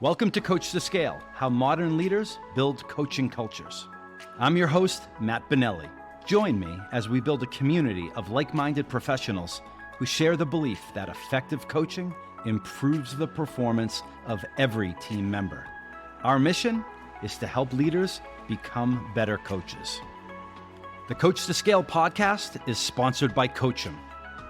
Welcome to Coach2Scale, how modern leaders build coaching cultures. I'm your host, Matt Benelli. Join me as we build a community of like-minded professionals who share the belief that effective coaching improves the performance of every team member. Our mission is to help leaders become better coaches. The Coach2Scale podcast is sponsored by Coachum,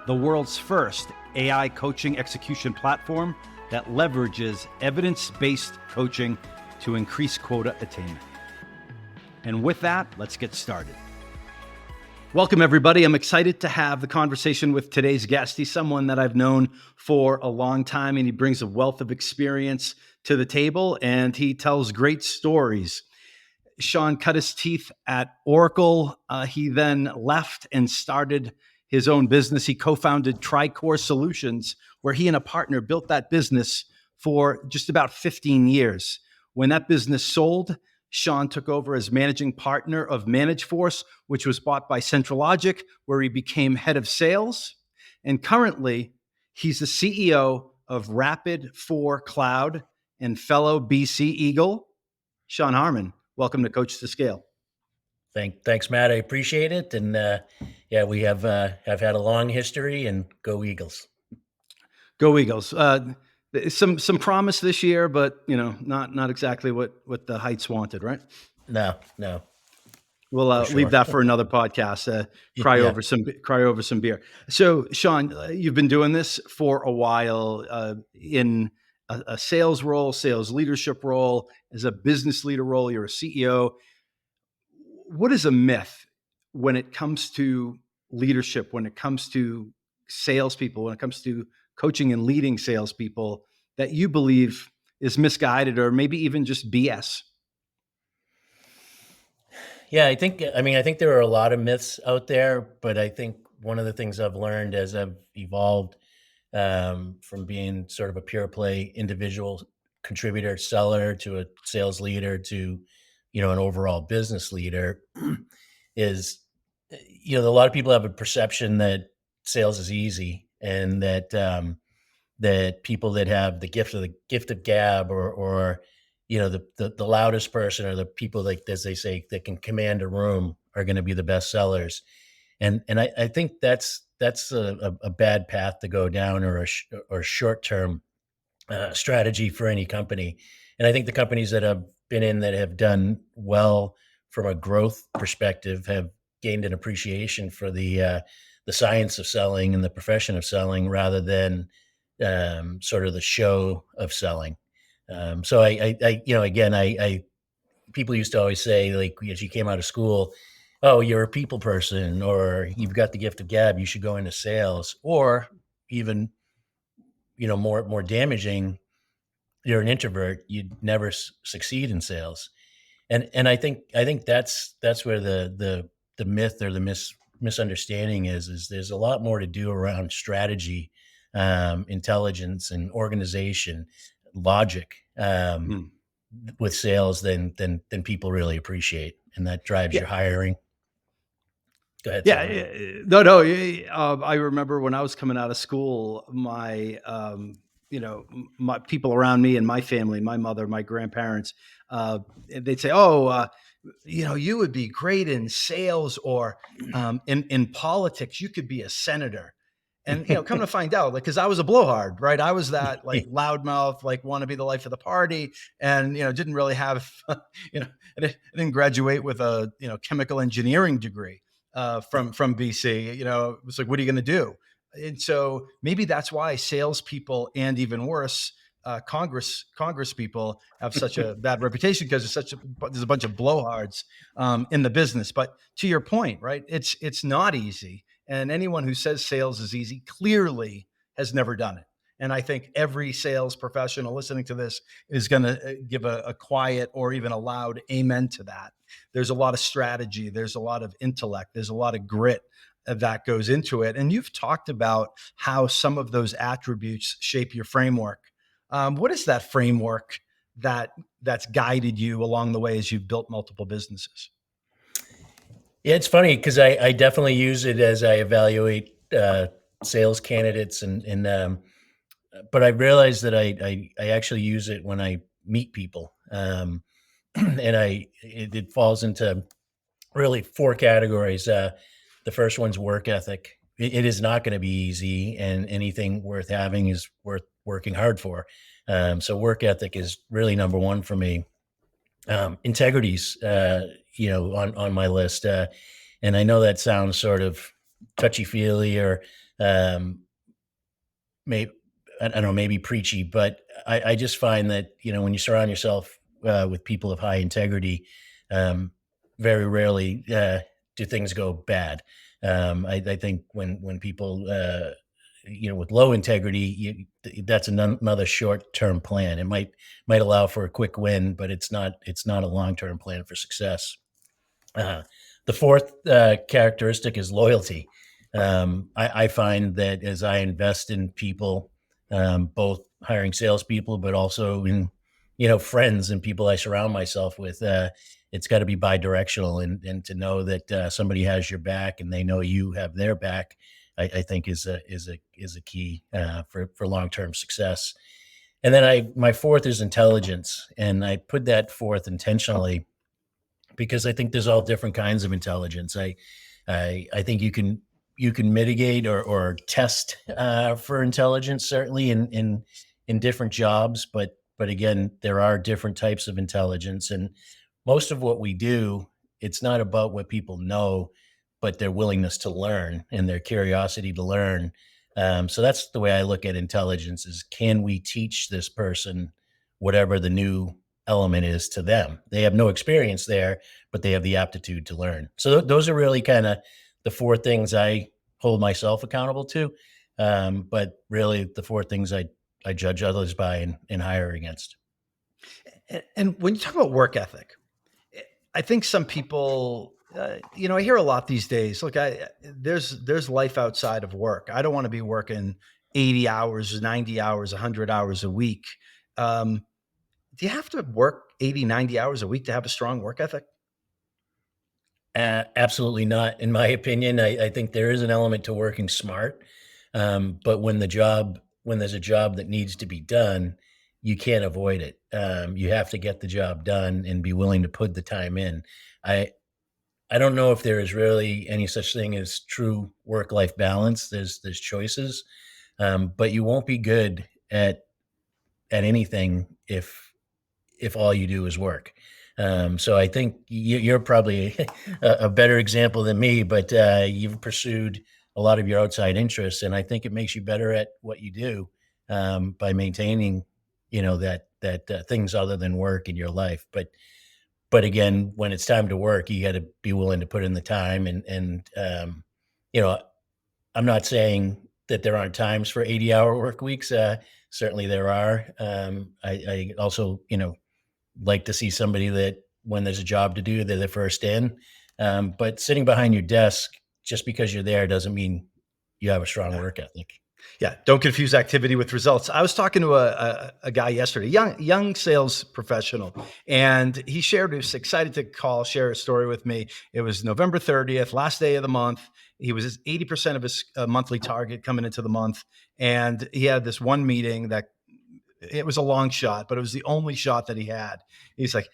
the world's first AI coaching execution platform that leverages evidence-based coaching to increase quota attainment. And with that, let's get started. Welcome, everybody. I'm excited to have the conversation with today's guest. He's someone that I've known for a long time, and he brings a wealth of experience to the table, and he tells great stories. Sean cut his teeth at Oracle. He then left and started his own business. He co-founded Tricor Solutions, where he and a partner built that business for just about 15 years. When that business sold, Sean took over as managing partner of ManageForce, which was bought by CentralLogic, where he became head of sales. And currently, he's the CEO of Rapid4 Cloud and fellow BC Eagle. Sean Harmon, welcome to Coach2Scale. Thanks, Matt. I appreciate it. And we have had a long history, and go Eagles. Go Eagles. Some promise this year, but not exactly what the Heights wanted, right? No. We'll sure. Leave that for another podcast. Cry over some beer. So, Sean, you've been doing this for a while in a sales role, sales leadership role, as a business leader role. You're a CEO. What is a myth when it comes to leadership, when it comes to salespeople, when it comes to coaching and leading salespeople, that you believe is misguided or maybe even just BS? Yeah, I think there are a lot of myths out there, but I think one of the things I've learned as I've evolved from being sort of a pure play individual contributor, seller, to a sales leader, to an overall business leader is, a lot of people have a perception that sales is easy, and that that people that have the gift of gab, or the loudest person, or the people, like, as they say, that can command a room, are going to be the best sellers. And I think that's a bad path to go down, or a short-term strategy for any company. And I think the companies that I've been in that have done well from a growth perspective have gained an appreciation for the science of selling and the profession of selling, rather than sort of the show of selling. So I people used to always say, like, as you came out of school, oh, you're a people person, or you've got the gift of gab, you should go into sales. Or even, more damaging, you're an introvert, you'd never succeed in sales. And I think that's where the myth, or the misunderstanding is there's a lot more to do around strategy, intelligence, and organization, logic, with sales than people really appreciate, and that drives your hiring. Go ahead. Yeah, no. I remember when I was coming out of school, my people around me and my family, my mother, my grandparents, they'd say, "Oh, you would be great in sales, or in politics, you could be a senator." And come to find out, like, because I was a blowhard, right? I was that, like, loudmouth, like, want to be the life of the party, and didn't really have, I didn't graduate with a chemical engineering degree from BC. It was like, what are you going to do? And so maybe that's why salespeople, and even worse, Congress people, have such a bad reputation, because there's a bunch of blowhards in the business. But to your point, right? It's not easy. And anyone who says sales is easy clearly has never done it. And I think every sales professional listening to this is going to give a quiet or even a loud amen to that. There's a lot of strategy. There's a lot of intellect. There's a lot of grit that goes into it. And you've talked about how some of those attributes shape your framework. What is that framework that's guided you along the way as you've built multiple businesses? Yeah, it's funny, because I definitely use it as I evaluate sales candidates, but I realized that I actually use it when I meet people. And it falls into really four categories. The first one's work ethic. It is not going to be easy, and anything worth having is worth working hard for. So work ethic is really number one for me. Integrity's, on my list. And I know that sounds sort of touchy feely or um, maybe, I don't know, maybe preachy, but I just find that, when you surround yourself with people of high integrity, um, very rarely do things go bad. I think when people, with low integrity, that's another short-term plan. It might allow for a quick win, but it's not a long-term plan for success. Uh, the fourth characteristic is loyalty. I find that as I invest in people, both hiring salespeople, but also in, friends and people I surround myself with, it's got to be bi-directional, and to know that somebody has your back and they know you have their back, I think is a key for long-term success. And then my fourth is intelligence, and I put that fourth intentionally because I think there's all different kinds of intelligence. I think you can mitigate or test for intelligence, certainly in different jobs, but again, there are different types of intelligence, and most of what we do, it's not about what people know, but their willingness to learn and their curiosity to learn. So that's the way I look at intelligence: is can we teach this person whatever the new element is to them? They have no experience there, but they have the aptitude to learn. So those are really kind of the four things I hold myself accountable to. But really, the four things I judge others by and hire against. And when you talk about work ethic, I think some people, I hear a lot these days. Look, there's life outside of work. I don't want to be working 80 hours, 90 hours, 100 hours a week. Um, do you have to work 80, 90 hours a week to have a strong work ethic? Absolutely not, in my opinion. I think there is an element to working smart, but when there's a job that needs to be done, you can't avoid it. You have to get the job done and be willing to put the time in. I I don't know if there is really any such thing as true work-life balance. There's choices, but you won't be good at anything if all you do is work. So I think you're probably a better example than me, but you've pursued a lot of your outside interests, and I think it makes you better at what you do by maintaining, that things other than work in your life. But again, when it's time to work, you got to be willing to put in the time, and you know, I'm not saying that there aren't times for 80-hour work weeks. Certainly there are. I also, like to see somebody that when there's a job to do, they're the first in. But sitting behind your desk just because you're there doesn't mean you have a strong Yeah. work ethic. Yeah, don't confuse activity with results. I was talking to a guy yesterday, young sales professional, and he was excited to share a story with me. It was November 30th, last day of the month. He was 80% of his monthly target coming into the month, and he had this one meeting that it was a long shot, but it was the only shot that he had. He's like,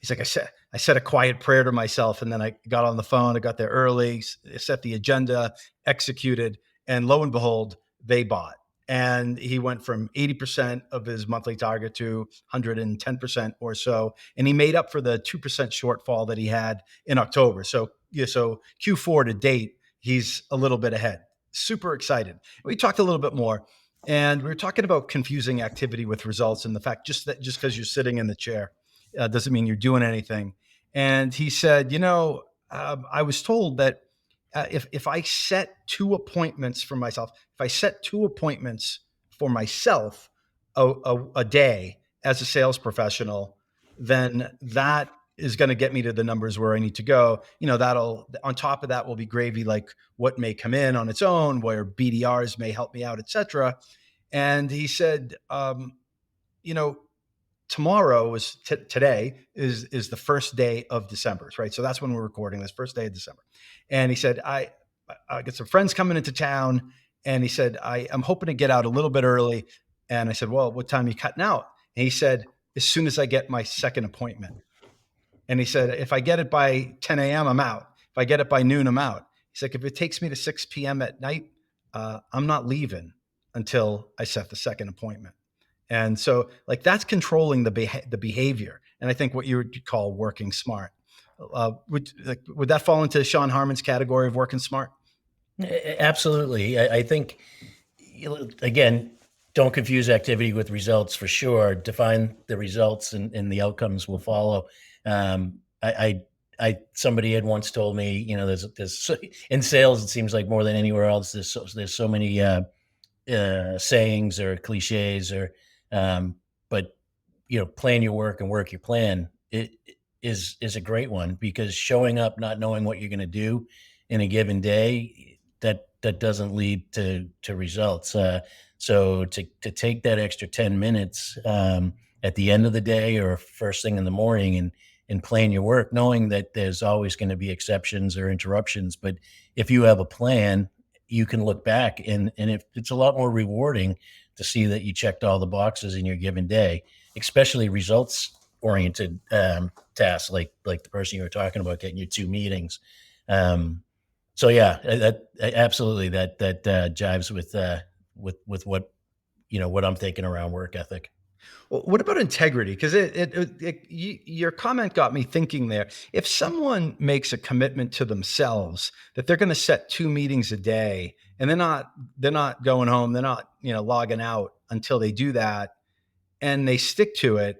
I said a quiet prayer to myself, and then I got on the phone. I got there early, set the agenda, executed, and lo and behold, they bought. And he went from 80% of his monthly target to 110% or so. And he made up for the 2% shortfall that he had in October. So, yeah, so Q4 to date, he's a little bit ahead. Super excited. We talked a little bit more, and we were talking about confusing activity with results, and the fact just because you're sitting in the chair doesn't mean you're doing anything. And he said, I was told that if I set two appointments for myself, if I set two appointments for myself a day as a sales professional, then that is going to get me to the numbers where I need to go. That'll, on top of that, will be gravy, like what may come in on its own, where BDRs may help me out, etc. And he said, you know, tomorrow today is the first day of December, right? So that's when we're recording this, first day of December. And he said, I got some friends coming into town, and he said, I'm hoping to get out a little bit early. And I said, well, what time are you cutting out? And he said, as soon as I get my second appointment. And he said, if I get it by 10 a.m., I'm out. If I get it by noon, I'm out. He's like, if it takes me to 6 p.m. at night, I'm not leaving until I set the second appointment. And so, like, that's controlling the behavior. And I think what you would call working smart. Would that fall into Sean Harmon's category of working smart? Absolutely. I think, again, don't confuse activity with results for sure. Define the results and the outcomes will follow. Somebody had once told me, there's in sales, it seems like more than anywhere else, there's so many sayings or cliches but plan your work and work your plan. It is a great one, because showing up not knowing what you're going to do in a given day, that doesn't lead to results. So to take that extra 10 minutes at the end of the day or first thing in the morning and plan your work, knowing that there's always going to be exceptions or interruptions. But if you have a plan, you can look back and it's a lot more rewarding to see that you checked all the boxes in your given day, especially results oriented tasks like the person you were talking about, getting your 2 meetings. So yeah, absolutely that jives with what I'm thinking around work ethic. Well, what about integrity? Because your comment got me thinking there. If someone makes a commitment to themselves that they're going to set 2 meetings a day, and they're not going home, they're not logging out until they do that, and they stick to it.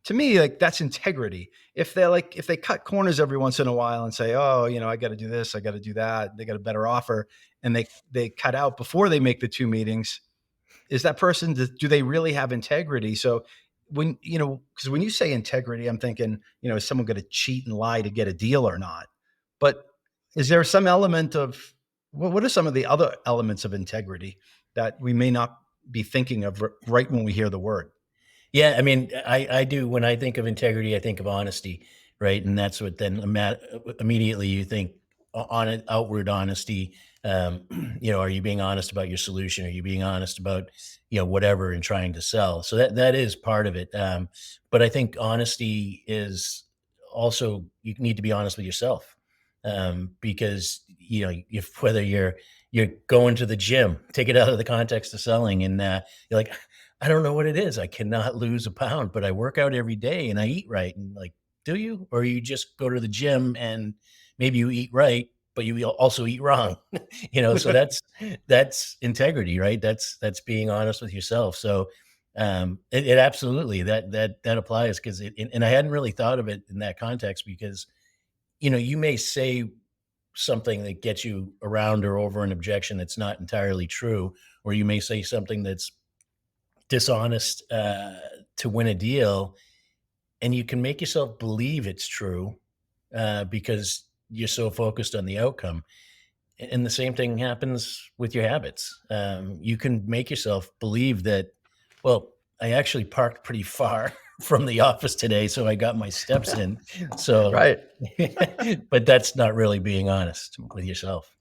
To me, like, that's integrity. If they cut corners every once in a while and say, oh, I got to do this, I got to do that, they got a better offer, and they cut out before they make the 2 meetings, is that person, do they really have integrity? So because when you say integrity, I'm thinking, is someone going to cheat and lie to get a deal or not? But is there some element of, what are some of the other elements of integrity that we may not be thinking of right when we hear the word? Yeah, I mean, I do. When I think of integrity, I think of honesty, right? And that's what then immediately you think on outward honesty. Are you being honest about your solution? Are you being honest about whatever and trying to sell? So that is part of it. But I think honesty is also, you need to be honest with yourself, because if whether you're going to the gym, take it out of the context of selling, and you're like, I don't know what it is. I cannot lose a pound, but I work out every day and I eat right. And like, do you? Or you just go to the gym and maybe you eat right, but you also eat wrong. So that's integrity, right? That's being honest with yourself. So it absolutely that applies, because and I hadn't really thought of it in that context, because you may say something that gets you around or over an objection that's not entirely true, or you may say something that's dishonest to win a deal, and you can make yourself believe it's true because you're so focused on the outcome. And the same thing happens with your habits. You can make yourself believe that, well, I actually parked pretty far from the office today, so I got my steps in. So, Right. but that's not really being honest with yourself.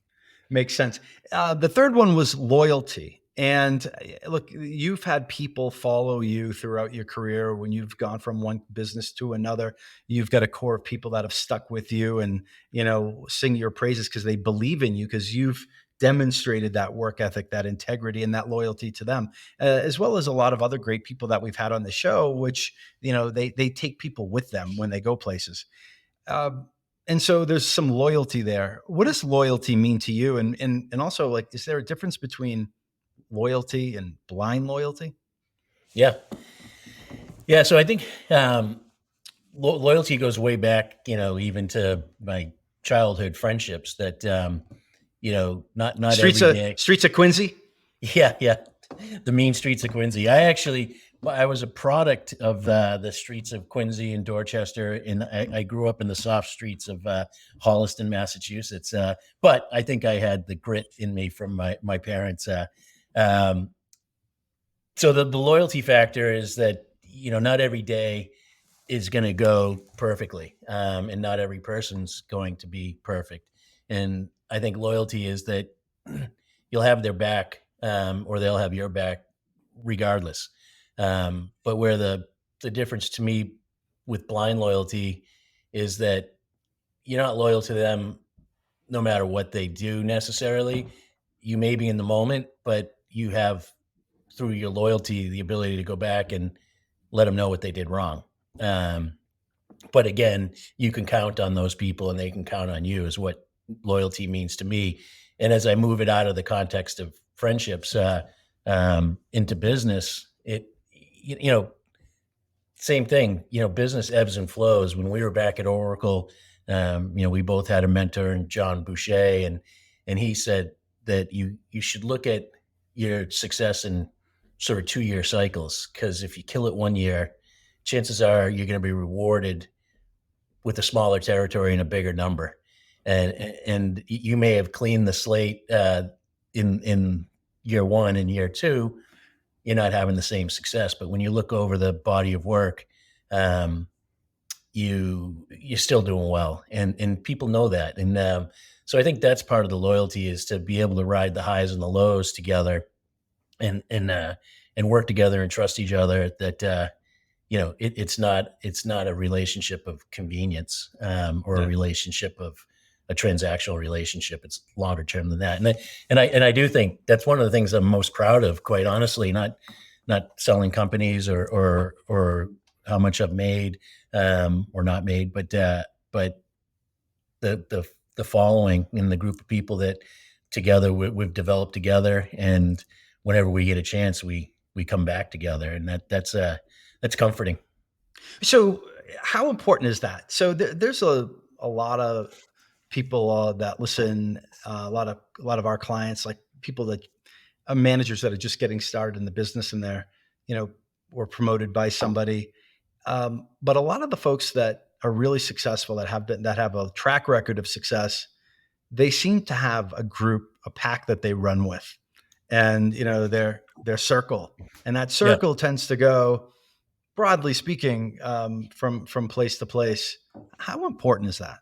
Makes sense. The third one was loyalty. And look, you've had people follow you throughout your career when you've gone from one business to another. You've got a core of people that have stuck with you and, sing your praises because they believe in you, because you've demonstrated that work ethic, that integrity, and that loyalty to them, as well as a lot of other great people that we've had on the show, which, they take people with them when they go places. And so there's some loyalty there. What does loyalty mean to you? And also, like, is there a difference between loyalty and blind loyalty? Yeah. Yeah. So I think loyalty goes way back, even to my childhood friendships that, not Streets every of day. Streets of Quincy. Yeah. Yeah. The mean streets of Quincy. I was a product of the streets of Quincy and Dorchester, and I grew up in the soft streets of Holliston, Massachusetts. But I think I had the grit in me from my parents. Um, so the loyalty factor is that, not every day is going to go perfectly, and not every person's going to be perfect. And I think loyalty is that you'll have their back, or they'll have your back regardless. But where the the difference to me with blind loyalty is that you're not loyal to them no matter what they do necessarily. You may be in the moment, but you have, through your loyalty, the ability to go back and let them know what they did wrong. Um, but again, you can count on those people and they can count on you, is what loyalty means to me. And as I move it out of the context of friendships into business, you know, same thing, business ebbs and flows. When we were back at Oracle, we both had a mentor in John Boucher, and he said that you should look at your success in sort of 2-year cycles, because if you kill it 1 year, chances are you're going to be rewarded with a smaller territory and a bigger number. And you may have cleaned the slate in year one and year two, you're not having the same success. But when you look over the body of work, you're still doing well, and people know that. And so I think that's part of the loyalty, is to be able to ride the highs and the lows together, and work together and trust each other. That it's not a relationship of convenience, or a relationship of a transactional relationship. It's longer term than that. And I do think that's one of the things I'm most proud of, quite honestly, not selling companies or how much I've made, or not made, but the following and the group of people that together we've developed together. And whenever we get a chance, we come back together, and that's comforting. So, how important is that? So, there's a lot of people that listen, a lot of our clients, like people that managers that are just getting started in the business, and they're, were promoted by somebody. But a lot of the folks that are really successful, that have a track record of success, they seem to have a group, a pack that they run with, and their circle, and that Yeah. circle tends to go, broadly speaking, from place to place. How important is that?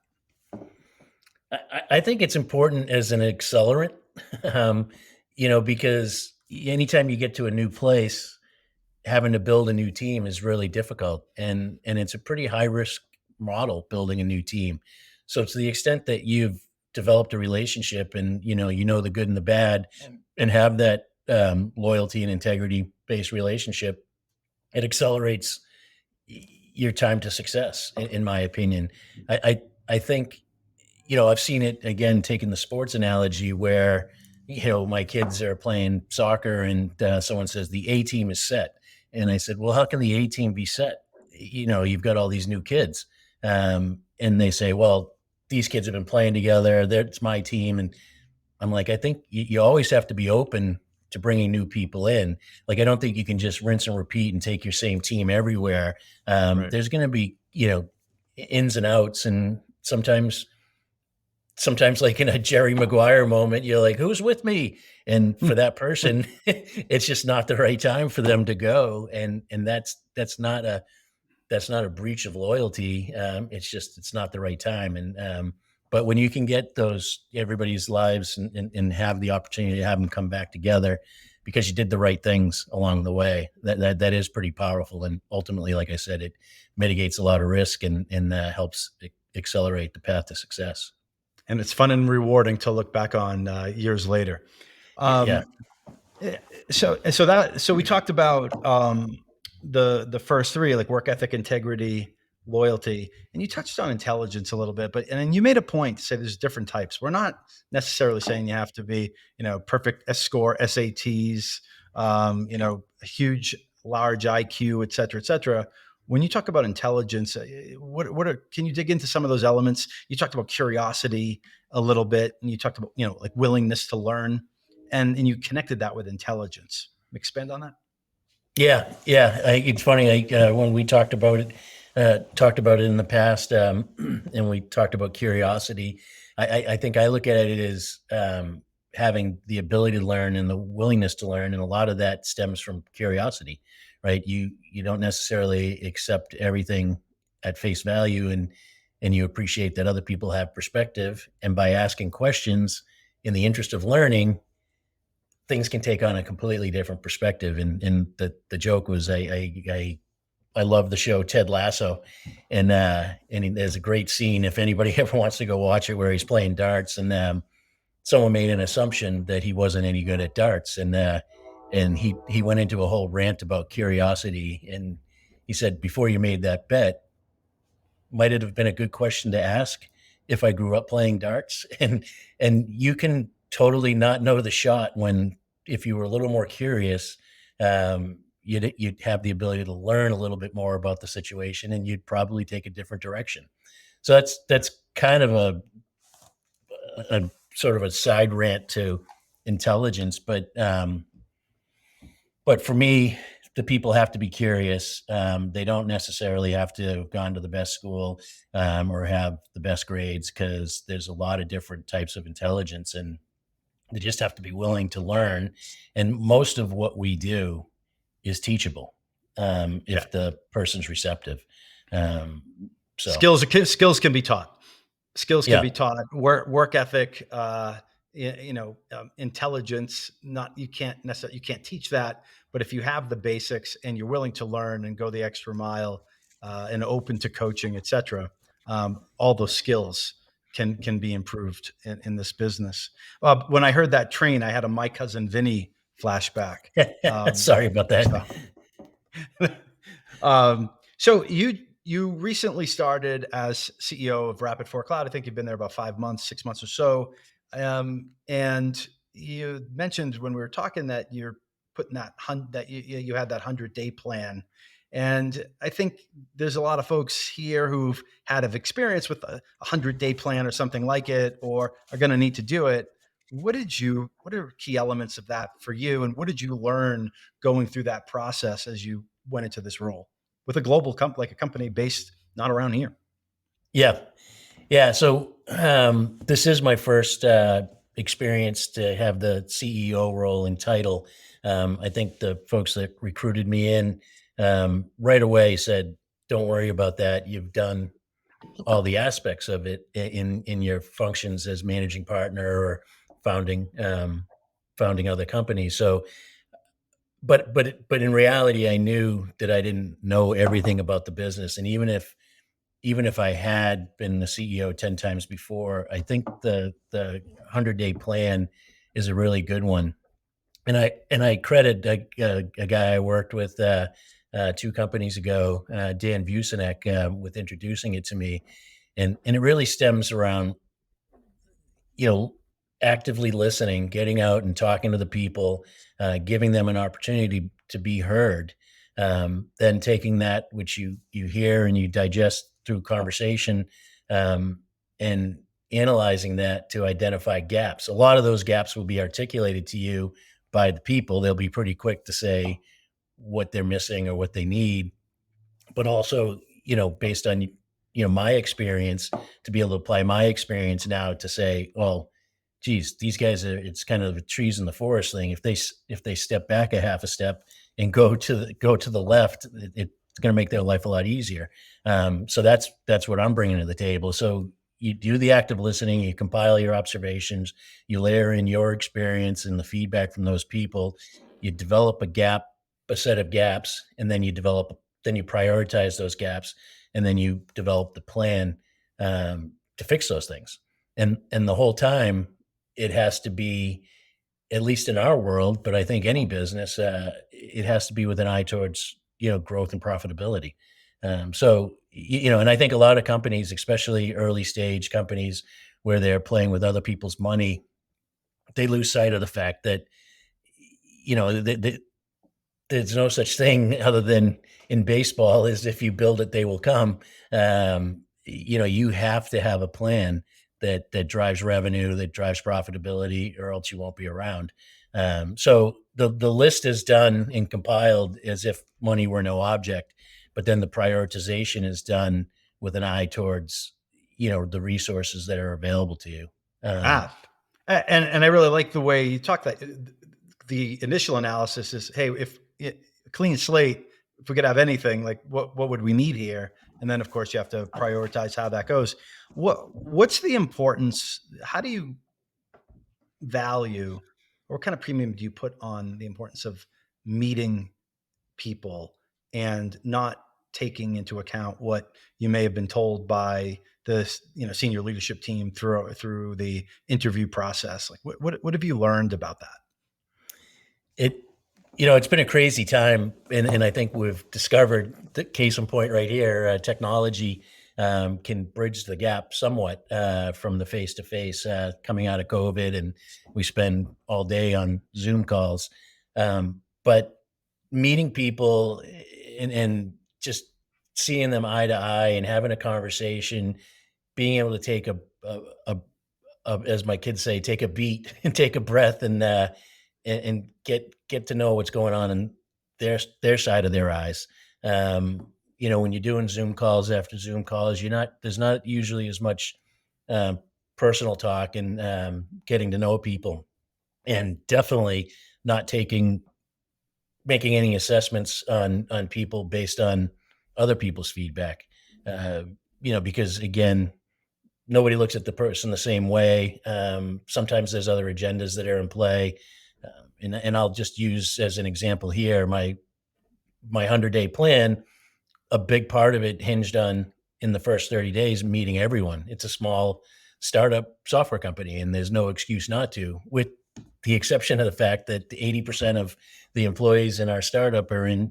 I think it's important as an accelerant, um, because anytime you get to a new place, having to build a new team is really difficult, and it's a pretty high risk model, building a new team. So to the extent that you've developed a relationship, and the good and the bad, and have that loyalty and integrity based relationship, it accelerates your time to success, in my opinion. I think, I've seen it again, taking the sports analogy, where, my kids are playing soccer, and someone says the A team is set. And I said, well, how can the A team be set? You've got all these new kids. And they say, well, these kids have been playing together. It's my team. And I'm like, I think you always have to be open to bringing new people in. Like, I don't think you can just rinse and repeat and take your same team everywhere. Right. There's going to be, ins and outs. And sometimes like in a Jerry Maguire moment, you're like, who's with me? And for that person, it's just not the right time for them to go. And that's not a breach of loyalty. It's not the right time. And but when you can get everybody's lives, and have the opportunity to have them come back together because you did the right things along the way, that is pretty powerful. And ultimately, like I said, it mitigates a lot of risk, and helps accelerate the path to success. And it's fun and rewarding to look back on years later. Yeah. So we talked about the first three, like work ethic, integrity, loyalty, and you touched on intelligence a little bit. But and then you made a point to say there's different types. We're not necessarily saying you have to be perfect S score, SATs, a huge, large IQ, et cetera, et cetera. When you talk about intelligence, can you dig into some of those elements? You talked about curiosity a little bit, and you talked about like willingness to learn, and you connected that with intelligence. Expand on that. Yeah. It's funny. When we talked about it in the past, and we talked about curiosity, I think I look at it as having the ability to learn and the willingness to learn, and a lot of that stems from curiosity, right? You don't necessarily accept everything at face value, and you appreciate that other people have perspective, and by asking questions in the interest of learning, things can take on a completely different perspective. And the joke was, I I love the show Ted Lasso, and there's a great scene if anybody ever wants to go watch it where he's playing darts, and someone made an assumption that he wasn't any good at darts, and he went into a whole rant about curiosity, and he said before you made that bet, might it have been a good question to ask if I grew up playing darts? And you can totally not know the shot when if you were a little more curious, you'd have the ability to learn a little bit more about the situation, and you'd probably take a different direction. So that's kind of a sort of a side rant to intelligence, but for me, the people have to be curious. They don't necessarily have to have gone to the best school or have the best grades because there's a lot of different types of intelligence, and they just have to be willing to learn. And most of what we do is teachable Yeah. if the person's receptive. Um, so, Skills can be taught. Skills can yeah, be taught. Work ethic, intelligence. Not you can't teach that, but if you have the basics and you're willing to learn and go the extra mile, and open to coaching, etc., all those skills can be improved in this business. When I heard that train, I had a My Cousin Vinny flashback. Um, sorry about that. so so you recently started as CEO of Rapid Four Cloud. I think you've been there about 5 months, 6 months or so. And you mentioned when we were talking that you're putting that you had that 100-day plan. And I think there's a lot of folks here who've had of experience with a 100-day plan or something like it, or are going to need to do it. What are key elements of that for you? And what did you learn going through that process as you went into this role with a global like a company based not around here? Yeah. Yeah, so this is my first experience to have the CEO role and title. I think the folks that recruited me in right away said, "Don't worry about that. You've done all the aspects of it in your functions as managing partner or founding founding other companies." So, but in reality, I knew that I didn't know everything about the business, and even if I had been the CEO 10 times before, I think the 100-day plan is a really good one. And I credit a guy I worked with 2 companies ago, Dan Vucinek, with introducing it to me, and it really stems around you know, actively listening, getting out and talking to the people, giving them an opportunity to be heard, then taking that which you hear and you digest through conversation, and analyzing that to identify gaps. A lot of those gaps will be articulated to you by the people. They'll be pretty quick to say what they're missing or what they need, but also, based on, my experience, to be able to apply my experience now to say, well, geez, these guys are, it's kind of a trees in the forest thing. If they step back a half a step and go to the left, it's going to make their life a lot easier. So that's what I'm bringing to the table. So you do the active listening, you compile your observations, you layer in your experience and the feedback from those people, you develop a set of gaps, and then you prioritize those gaps, and then you develop the plan to fix those things. And the whole time, it has to be, at least in our world, but I think any business, it has to be with an eye towards growth and profitability. And I think a lot of companies, especially early stage companies, where they're playing with other people's money, they lose sight of the fact that there's no such thing other than in baseball is if you build it, they will come. You have to have a plan that drives revenue, that drives profitability, or else you won't be around. So the list is done and compiled as if money were no object, but then the prioritization is done with an eye towards the resources that are available to you. Um, Ah, and I really like the way you talk that the initial analysis is, hey, if clean slate, if we could have anything, like what would we need here? And then of course you have to prioritize how that goes. What's the importance? How do you value, or what kind of premium do you put on the importance of meeting people and not taking into account what you may have been told by the senior leadership team through the interview process? Like what have you learned about that? It's been a crazy time, and I think we've discovered the case in point right here. Technology can bridge the gap somewhat from the face-to-face coming out of COVID, and we spend all day on Zoom calls. But meeting people and just seeing them eye to eye and having a conversation, being able to take a as my kids say, take a beat and take a breath and get to know what's going on in their side of their eyes. When you're doing Zoom calls after Zoom calls, there's not usually as much um, personal talk and getting to know people, and definitely not making any assessments on people based on other people's feedback. Uh, because again, nobody looks at the person the same way. Sometimes there's other agendas that are in play. And I'll just use as an example here, my 100-day plan. A big part of it hinged on, in the first 30 days, meeting everyone. It's a small startup software company, and there's no excuse not to, with the exception of the fact that 80% of the employees in our startup are in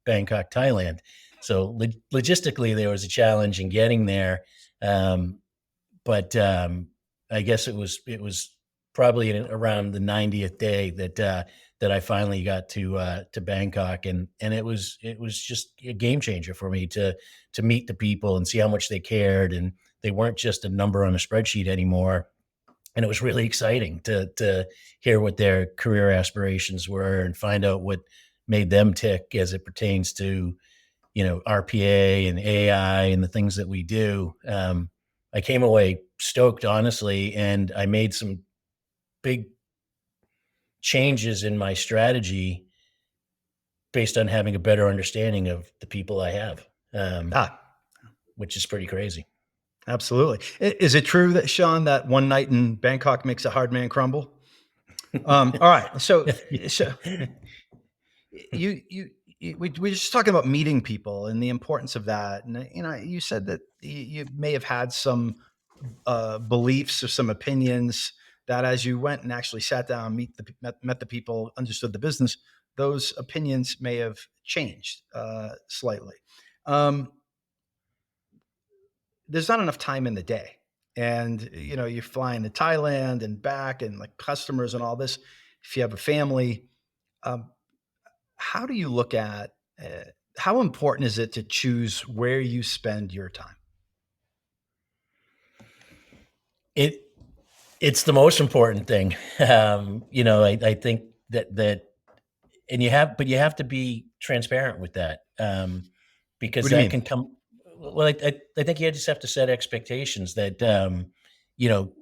Bangkok, Thailand. So logistically, there was a challenge in getting there. But I guess it was probably around the 90th day that I finally got to Bangkok, and it was just a game changer for me to meet the people and see how much they cared, and they weren't just a number on a spreadsheet anymore. And it was really exciting to hear what their career aspirations were and find out what made them tick as it pertains to RPA and AI and the things that we do. I came away stoked, honestly, and I made some big changes in my strategy based on having a better understanding of the people I have, Ah, which is pretty crazy. absolutely. Is it true that, Sean, that one night in Bangkok makes a hard man crumble? All right. So we're just talking about meeting people and the importance of that. And, you said that you may have had some beliefs or some opinions that as you went and actually sat down, met the people, understood the business, those opinions may have changed slightly. There's not enough time in the day. And, you're flying to Thailand and back and like customers and all this. If you have a family, um, how do you look at how important is it to choose where you spend your time? It it's the most important thing. I think that, and you have to be transparent with that, because What do you that mean? can come. Well, I think you just have to set expectations that, you know,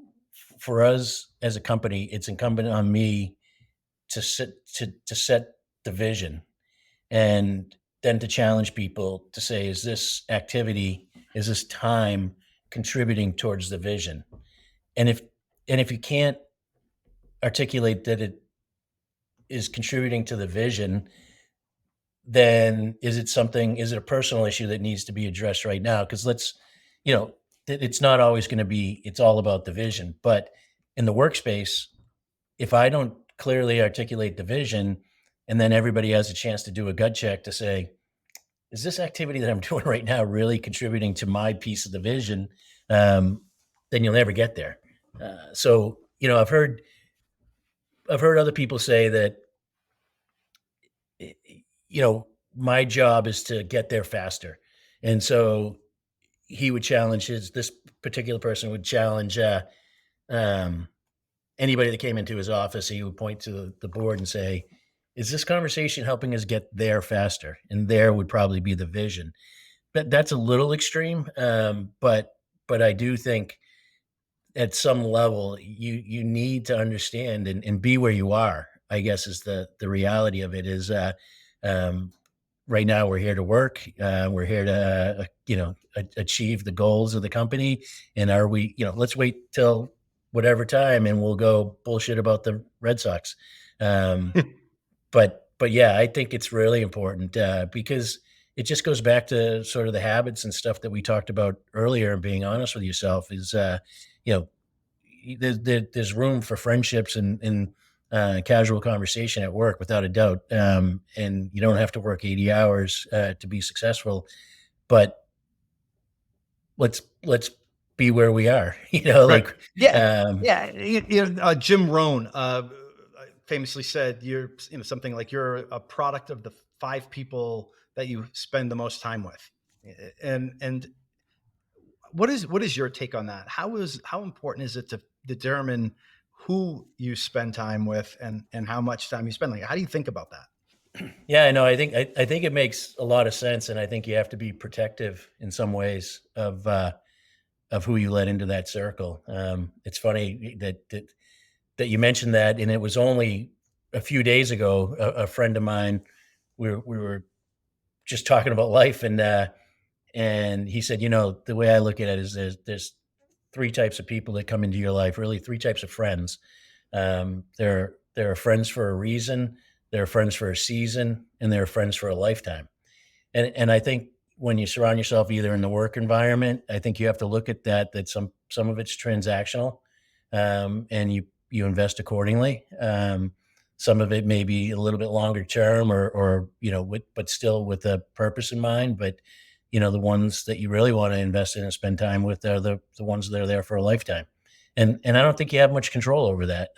for us as a company, it's incumbent on me to set the vision, and then to challenge people to say, is this time contributing towards the vision? And if you can't articulate that it is contributing to the vision, then is it a personal issue that needs to be addressed right now? Because you know, it's not always going to be, it's all about the vision. But in the workspace, if I don't clearly articulate the vision, and then everybody has a chance to do a gut check to say, is this activity that I'm doing right now really contributing to my piece of the vision? Um, then you'll never get there. So, I've heard other people say that, my job is to get there faster. And so he would challenge this particular person would challenge um, anybody that came into his office. He would point to the board and say, is this conversation helping us get there faster? And there would probably be the vision. But that's a little extreme. But I do think at some level you need to understand and be where you are, I guess, is the reality of it is, um, right now we're here to work. We're here to, achieve the goals of the company. And are we, let's wait till whatever time and we'll go bullshit about the Red Sox. Um, but yeah, I think it's really important, because it just goes back to sort of the habits and stuff that we talked about earlier, and being honest with yourself is, you know, there's room for friendships and casual conversation at work without a doubt. And you don't have to work 80 hours to be successful, but let's be where we are, Right. like, Yeah. um, Yeah. Jim Rohn famously said, something like you're a product of the 5 people that you spend the most time with. And what is your take on that? How important is it to determine who you spend time with and how much time you spend? Like, how do you think about that? yeah, I know. I think it makes a lot of sense, and I think you have to be protective in some ways of who you let into that circle. It's funny that you mentioned that, and it was only a few days ago. A friend of mine, we were just talking about life, and he said, the way I look at it is there's three types of people that come into your life. Really, three types of friends. There are friends for a reason. There are friends for a season, and there are friends for a lifetime. And I think when you surround yourself either in the work environment, I think you have to look at that some of it's transactional, and you invest accordingly. Some of it may be a little bit longer term, or but still with a purpose in mind. But the ones that you really want to invest in and spend time with are the ones that are there for a lifetime. And I don't think you have much control over that.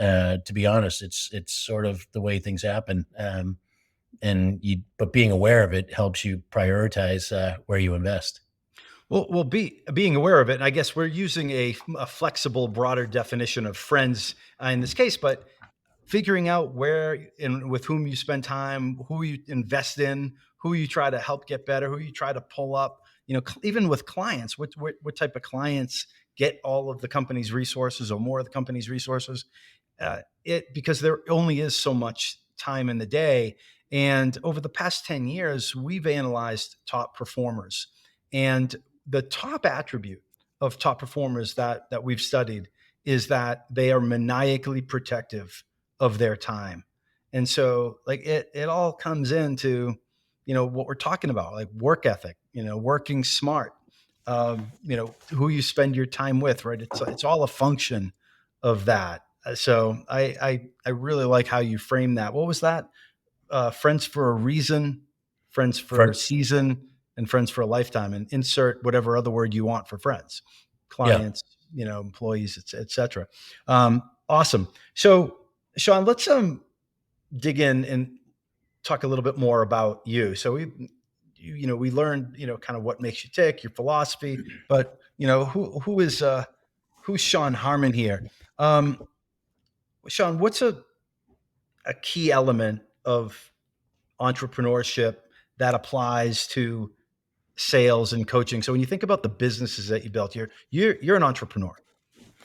To be honest, it's sort of the way things happen. But being aware of it helps you prioritize where you invest. Well, being aware of it, and I guess we're using a flexible, broader definition of friends in this case, but figuring out where and with whom you spend time, who you invest in, who you try to help get better, who you try to pull up. Even with clients, what type of clients get all of the company's resources or more of the company's resources? It because there only is so much time in the day. And over the past 10 years, we've analyzed top performers. And the top attribute of top performers that we've studied is that they are maniacally protective of their time. And so like it all comes into, what we're talking about, like work ethic, working smart, who you spend your time with, right? It's all a function of that. So I really like how you frame that. What was that? Friends for a reason, friends for a For season, and friends for a lifetime. And insert whatever other word you want for friends, Yeah, clients, employees, et cetera. Awesome. So, Sean, let's dig in and talk a little bit more about you. So we learned, kind of what makes you tick, your philosophy, but who's Sean Harmon here? Um, Sean, what's a key element of entrepreneurship that applies to sales and coaching? So when you think about the businesses that you built, you're an entrepreneur,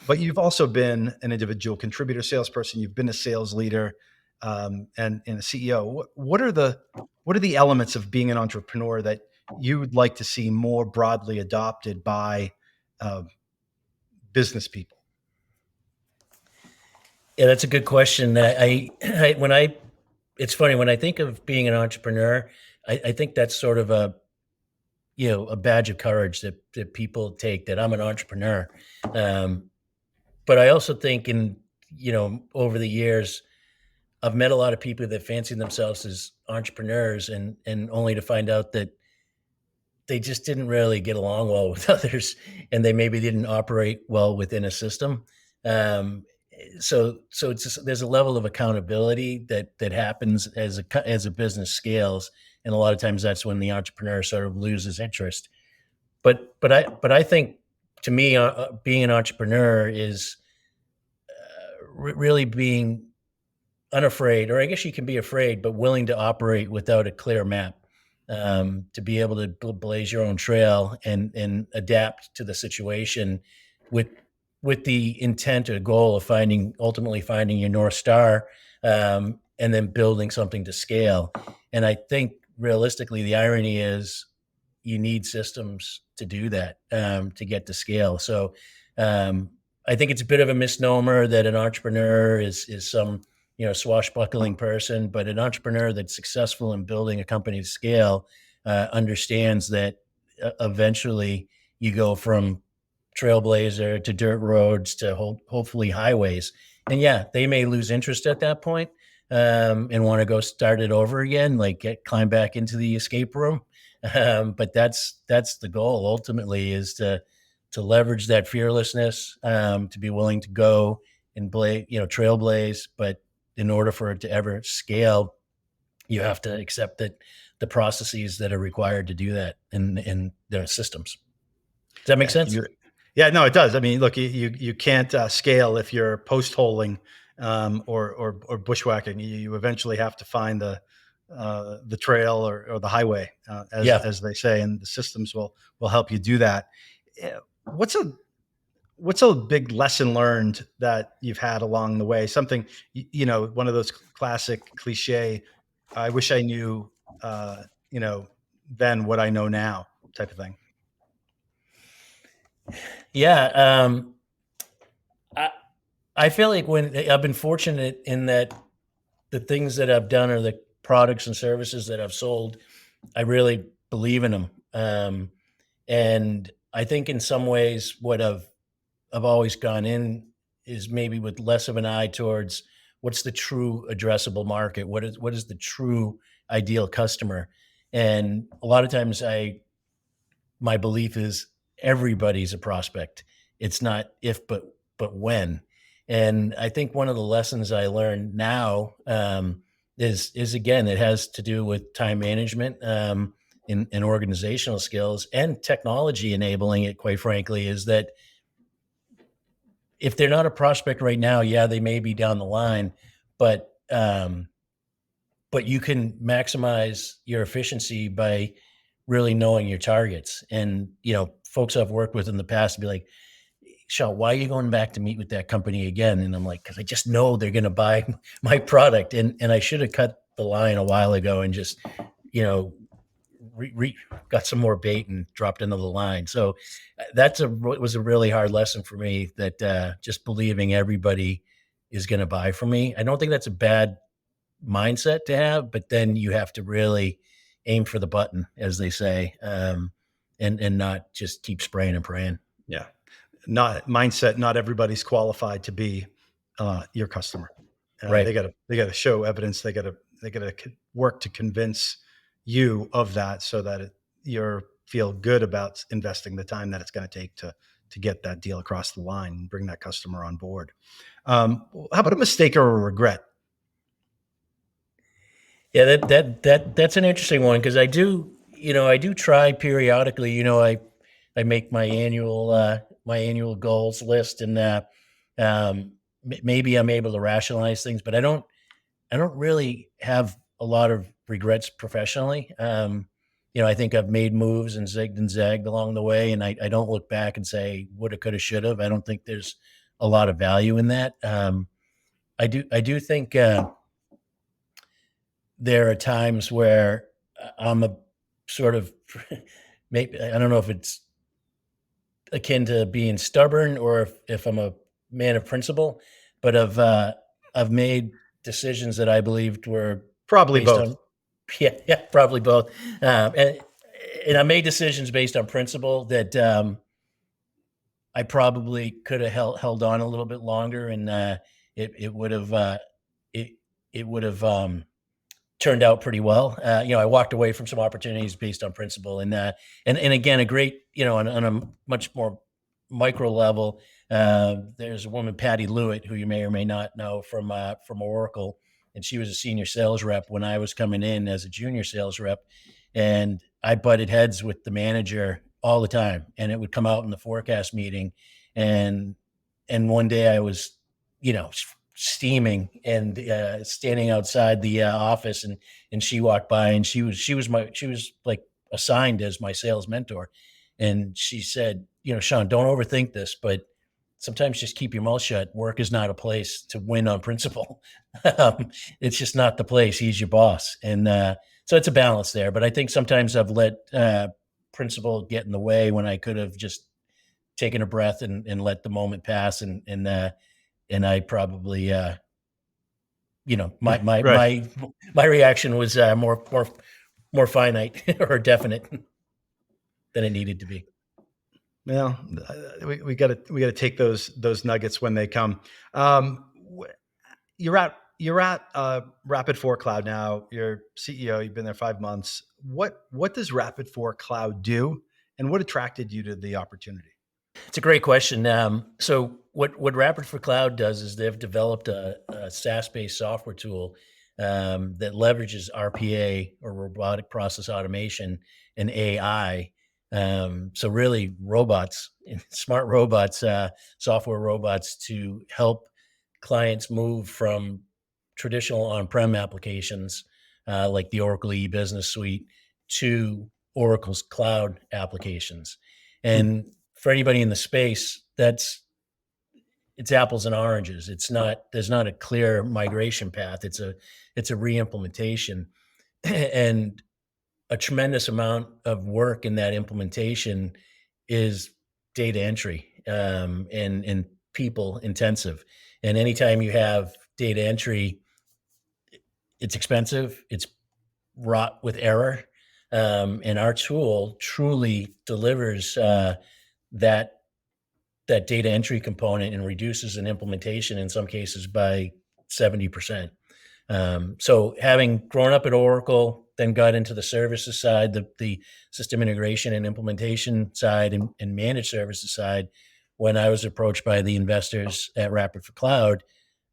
but you've also been an individual contributor, salesperson. You've been a sales leader, and a CEO. What are the elements of being an entrepreneur that you would like to see more broadly adopted by uh, business people? yeah, that's a good question. It's funny when I think of being an entrepreneur, I think that's sort of a badge of courage that people take, that I'm an entrepreneur. Um, but I also think over the years, I've met a lot of people that fancy themselves as entrepreneurs, and only to find out that they just didn't really get along well with others, and they maybe didn't operate well within a system. Um, so it's just, there's a level of accountability that happens as a business scales, and a lot of times that's when the entrepreneur sort of loses interest. But I think, to me, being an entrepreneur is really being unafraid, or I guess you can be afraid, but willing to operate without a clear map, to be able to blaze your own trail and adapt to the situation with with the intent or goal of ultimately finding your North Star, and then building something to scale. And I think realistically, the irony is you need systems to do that, to get to scale. So um, I think it's a bit of a misnomer that an entrepreneur is some swashbuckling person, but an entrepreneur that's successful in building a company to scale understands that eventually you go from trailblazer to dirt roads to hopefully highways. And yeah, they may lose interest at that point, and want to go start it over again, like climb back into the escape room. But that's the goal ultimately, is to leverage that fearlessness, to be willing to go and trailblaze. But in order for it to ever scale, you have to accept that the processes that are required to do that in the systems. Does that make sense? Yeah, no, it does. I mean, look, you can't scale if you're post holing or bushwhacking. You eventually have to find the trail or the highway, as they say, and the systems will help you do that. What's a big lesson learned that you've had along the way? Something, one of those classic cliche, I wish I knew, then what I know now type of thing. Yeah. I feel like when I've been fortunate in that the things that I've done or the products and services that I've sold, I really believe in them. And I think in some ways what I've always gone in is maybe with less of an eye towards what's the true addressable market, what is the true ideal customer. And a lot of times my belief is everybody's a prospect. It's not if, but when. And I think one of the lessons I learned now, is again, it has to do with time management, and organizational skills and technology enabling it, quite frankly, is that if they're not a prospect right now, yeah, they may be down the line, but you can maximize your efficiency by really knowing your targets. And, folks I've worked with in the past be like, Sean, why are you going back to meet with that company again? And I'm like, because I just know they're going to buy my product. And I should have cut the line a while ago and just, got some more bait and dropped into the line. So it was a really hard lesson for me, that just believing everybody is going to buy from me. I don't think that's a bad mindset to have, but then you have to really aim for the button, as they say, and not just keep spraying and praying. Yeah. Not everybody's qualified to be your customer. Right. They gotta show evidence. They gotta work to convince you of that, so that you feel good about investing the time that it's going to take to get that deal across the line and bring that customer on board. How about a mistake or a regret? Yeah, that's an interesting one, because I do try periodically. I make my annual goals list, and maybe I'm able to rationalize things, but I don't really have a lot of regrets professionally. I think I've made moves and zigged and zagged along the way, and I don't look back and say woulda, coulda, shoulda. I don't think there's a lot of value in that. I do think there are times where I'm a sort of, maybe, I don't know if it's akin to being stubborn or if I'm a man of principle, but I've made decisions that I believed were Probably both. Yeah, probably both. And I made decisions based on principle that I probably could have held on a little bit longer, and it would have it would have turned out pretty well. I walked away from some opportunities based on principle, and again, a great, on a much more micro level. There's a woman, Patty Lewitt, who you may or may not know from Oracle, and she was a senior sales rep when I was coming in as a junior sales rep, and I butted heads with the manager all the time, and it would come out in the forecast meeting, and one day I was, steaming and standing outside the office, and she walked by, and she was like assigned as my sales mentor, and she said, Sean, don't overthink this, but sometimes just keep your mouth shut. Work is not a place to win on principle. It's just not the place. He's your boss, and so it's a balance there. But I think sometimes I've let principle get in the way when I could have just taken a breath and let the moment pass, and I probably, my Right. my reaction was more more finite or definite than it needed to be. Well, we got to take those nuggets when they come. You're at Rapid4 Cloud now. You're CEO. You've been there 5 months. What does Rapid4 Cloud do, and what attracted you to the opportunity? It's a great question. So what Rapid4Cloud does is they've developed a SaaS-based software tool that leverages RPA, or robotic process automation, and AI. So really robots, smart robots, software robots, to help clients move from traditional on-prem applications like the Oracle e-business suite to Oracle's cloud applications. Hmm. And for anybody in the space, it's apples and oranges. There's not a clear migration path. It's a re-implementation. And a tremendous amount of work in that implementation is data entry, and people intensive. And anytime you have data entry, it's expensive, it's wrought with error. And our tool truly delivers that data entry component and reduces an implementation in some cases by 70%. So having grown up at Oracle, then got into the services side, the system integration and implementation side, and managed services side, when I was approached by the investors at Rapid4Cloud,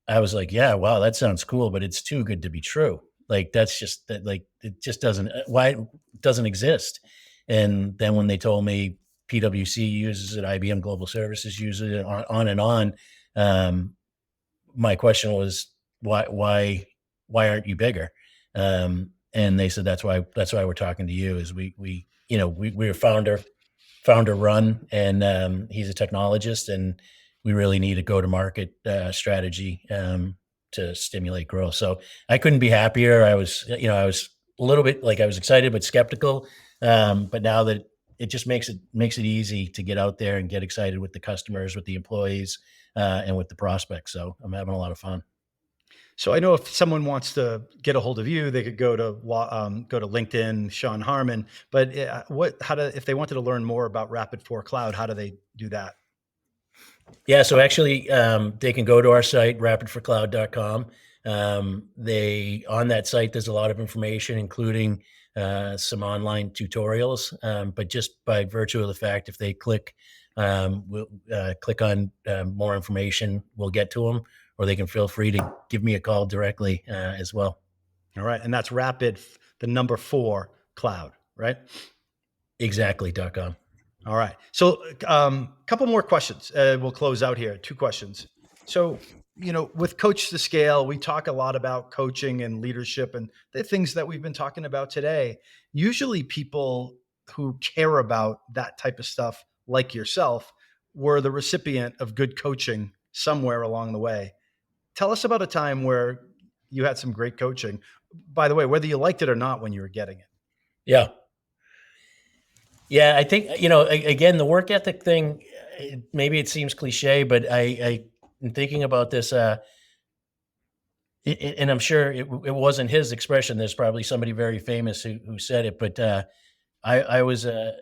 I was like, yeah, wow, that sounds cool, but it's too good to be true. Like, that's just that, like, it just doesn't, why it doesn't exist. And then when they told me PwC uses it, IBM Global Services uses it, on and on, my question was, why aren't you bigger? And they said, that's why we're talking to you, is we're founder run, and he's a technologist, and we really need a go-to-market strategy to stimulate growth. So I couldn't be happier. I was a little bit, like, I was excited but skeptical. But now that it just makes it easy to get out there and get excited with the customers, with the employees, and with the prospects. So I'm having a lot of fun. So I know if someone wants to get a hold of you, they could go to LinkedIn, Sean Harmon. But if they wanted to learn more about Rapid4 Cloud, how do they do that? Yeah, so actually, they can go to our site, rapid4cloud.com. On that site, there's a lot of information, including some online tutorials. But just by virtue of the fact, if they click on more information, we'll get to them, or they can feel free to give me a call directly as well. All right, and that's Rapid, the number 4 Cloud, right? Exactly.com. All right. So, couple more questions. We'll close out here. 2 questions. So, with Coach2Scale, we talk a lot about coaching and leadership and the things that we've been talking about today. Usually people who care about that type of stuff, like yourself, were the recipient of good coaching somewhere along the way. Tell us about a time where you had some great coaching, by the way, whether you liked it or not when you were getting it. Yeah. Yeah, I think, again, the work ethic thing, maybe it seems cliche, but I'm thinking about this, and I'm sure it wasn't his expression. There's probably somebody very famous who said it, but I was a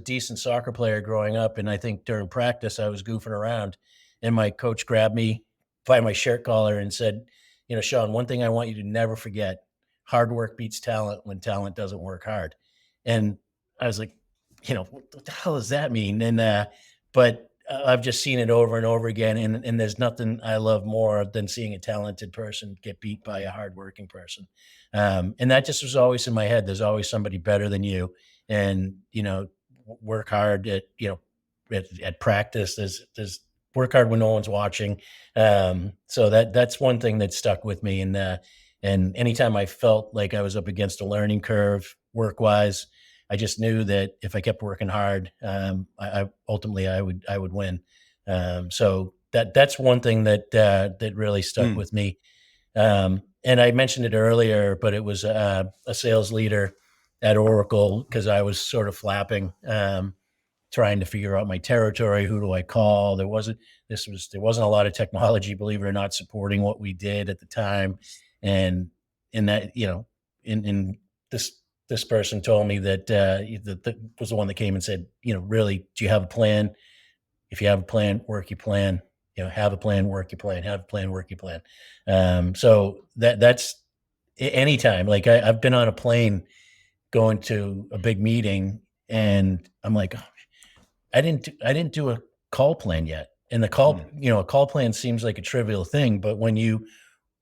decent soccer player growing up, and I think during practice I was goofing around, and my coach grabbed me by my shirt collar and said, Sean, one thing I want you to never forget: hard work beats talent when talent doesn't work hard. And I was like, what the hell does that mean? And but I've just seen it over and over again, and there's nothing I love more than seeing a talented person get beat by a hardworking person. And that just was always in my head. There's always somebody better than you, and work hard at practice. There's work hard when no one's watching. So that's one thing that stuck with me. And anytime I felt like I was up against a learning curve work wise, I just knew that if I kept working hard, I ultimately I would win. So that's one thing that really stuck with me. And I mentioned it earlier, but it was a sales leader at Oracle, because I was sort of flapping, trying to figure out my territory. Who do I call? There wasn't a lot of technology, believe it or not, supporting what we did at the time. And in that, in this this person told me that was the one that came and said, really, do you have a plan? If you have a plan, work your plan. Have a plan, work your plan. Have a plan, work your plan. So that's anytime. Like I've been on a plane going to a big meeting, and I'm like, oh, I didn't do a call plan yet. And the call, a call plan seems like a trivial thing, but when you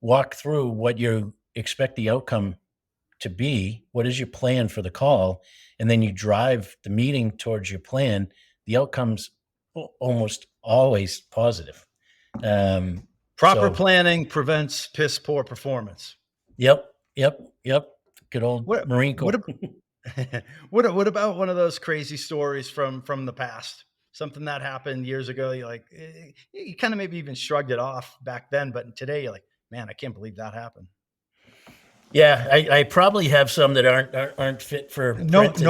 walk through what you expect the outcome to be, what is your plan for the call, and then you drive the meeting towards your plan, the outcome's almost always positive. Proper planning prevents piss poor performance. Yep. Good old What, Marine Corps. What about one of those crazy stories from the past? Something that happened years ago. You're like, you kind of maybe even shrugged it off back then, but today you're like, man, I can't believe that happened. Yeah, I probably have some that aren't fit for print.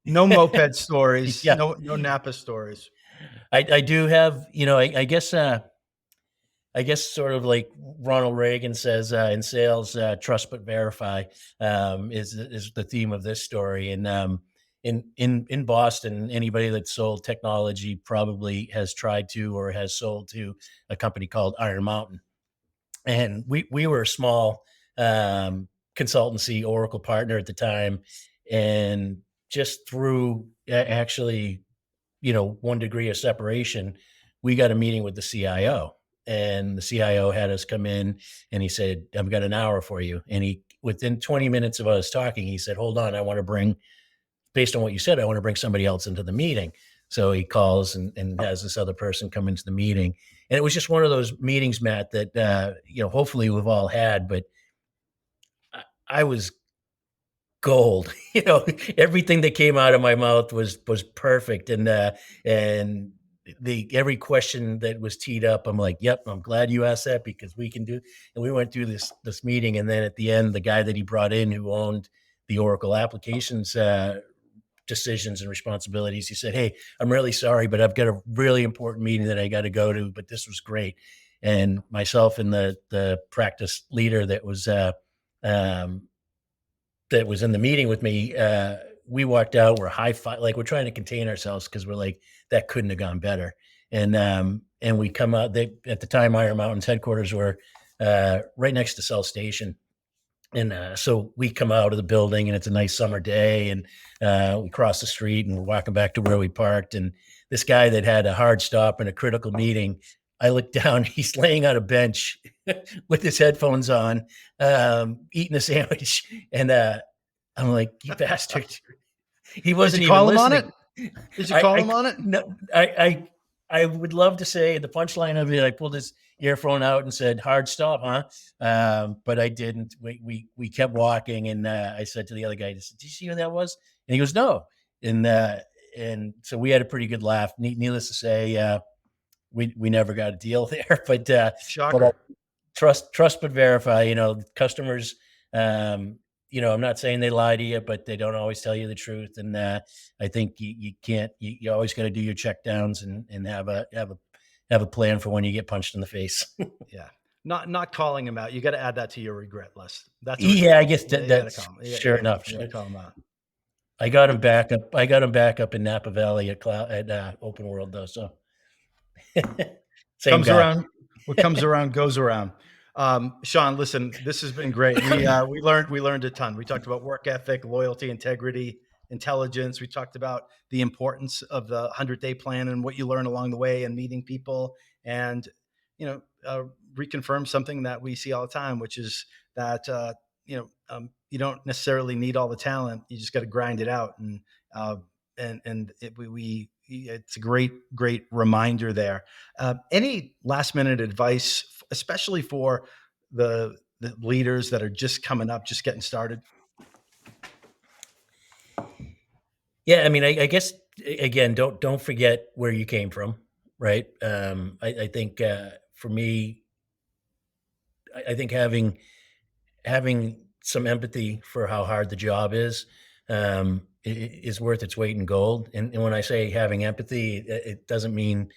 No moped stories. Yeah. No Napa stories. I do have, I guess sort of like Ronald Reagan says in sales, trust but verify is the theme of this story. And in Boston, anybody that sold technology probably has tried to or has sold to a company called Iron Mountain. And we were a small consultancy Oracle partner at the time, and just through actually, 1 degree of separation, we got a meeting with the CIO, and the CIO had us come in, and he said, "I've got an hour for you." And within 20 minutes of us talking, he said, "Hold on, based on what you said, I want to bring somebody else into the meeting." So he calls and has this other person come into the meeting. And it was just one of those meetings, Matt, that, hopefully we've all had, but I was gold. Everything that came out of my mouth was perfect. And every question that was teed up, I'm like, yep, I'm glad you asked that, because we can do. And we went through this meeting. And then at the end, the guy that he brought in, who owned the Oracle applications, decisions and responsibilities, he said, "Hey, I'm really sorry, but I've got a really important meeting that I got to go to, but this was great." And myself and the practice leader that was in the meeting with me, we walked out, we're high-five, like we're trying to contain ourselves, because we're like, that couldn't have gone better. And we come out, at the time, Iron Mountain's headquarters were right next to South Station. And so we come out of the building, and it's a nice summer day, and we cross the street, and we're walking back to where we parked. And this guy that had a hard stop in a critical meeting, I look down, he's laying on a bench with his headphones on, eating a sandwich. And I'm like, "You bastard." He wasn't even listening. Did you call him on it? No, I would love to say the punchline of it. I pulled his earphone out and said, "Hard stop, huh?" But I didn't. We kept walking, and I said to the other guy, "Did you see who that was?" And he goes, "No." And so we had a pretty good laugh. Needless to say, we never got a deal there. But Shocker. Trust but verify. Customers. I'm not saying they lie to you, but they don't always tell you the truth. And I think you can't. You always got to do your check downs and have a plan for when you get punched in the face. Yeah, not calling him out. You got to add that to your regret list. That's I guess that's sure enough. Call him out. I got him back up. I got him back up in Napa Valley at Open World, though. So comes around. What comes around goes around. Sean, listen, this has been great. We learned a ton. We talked about work ethic, loyalty, integrity, intelligence. We talked about the importance of the 100-day plan and what you learn along the way and meeting people, and reconfirm something that we see all the time, which is that you don't necessarily need all the talent. You just got to grind it out, and it's a great reminder there. Any last minute advice, especially for the leaders that are just coming up, just getting started? Yeah, I mean, I guess again, don't forget where you came from, right? I think for me, I think having some empathy for how hard the job is worth its weight in gold. And when I say having empathy, it doesn't mean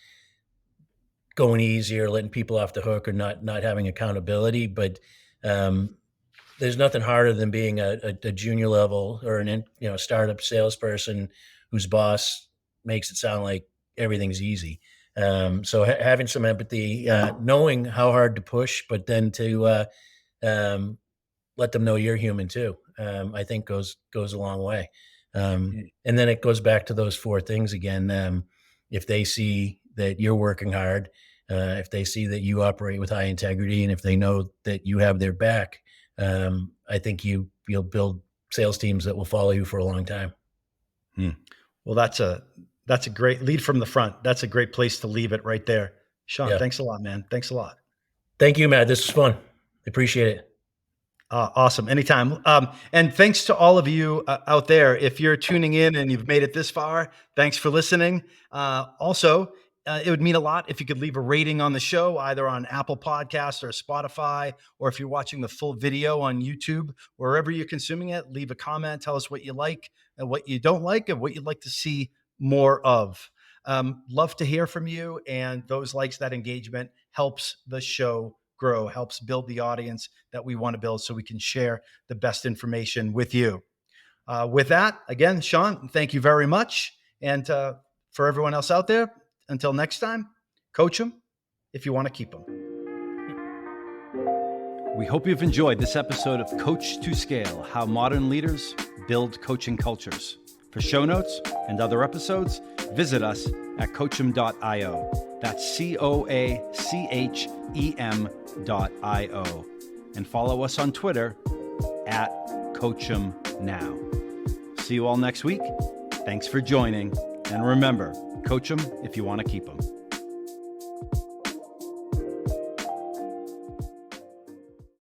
going easy or letting people off the hook or not having accountability, but there's nothing harder than being a junior level or startup salesperson whose boss makes it sound like everything's easy. So having some empathy, knowing how hard to push, but then to let them know you're human too, I think goes a long way. And then it goes back to those 4 things again. If they see that you're working hard, if they see that you operate with high integrity, and if they know that you have their back, I think you'll build sales teams that will follow you for a long time. Well, that's a great lead from the front. That's a great place to leave it right there. Sean, Yeah. Thanks a lot, man. Thanks a lot. Thank you, Matt. This was fun. Appreciate it. Awesome. Anytime. And thanks to all of you out there. If you're tuning in and you've made it this far, thanks for listening. Also, it would mean a lot if you could leave a rating on the show, either on Apple Podcasts or Spotify, or if you're watching the full video on YouTube, wherever you're consuming it, leave a comment. Tell us what you like and what you don't like and what you'd like to see more of. Love to hear from you. And those likes, that engagement helps the show grow, helps build the audience that we want to build so we can share the best information with you. With that, again, Sean, thank you very much. And for everyone else out there, until next time, coach them if you want to keep them. We hope you've enjoyed this episode of Coach2Scale, How Modern Leaders Build Coaching Cultures. For show notes and other episodes, visit us at coachem.io. That's COACHEM.io. And follow us on Twitter at CoachemNow. See you all next week. Thanks for joining. And remember, coach them if you want to keep them.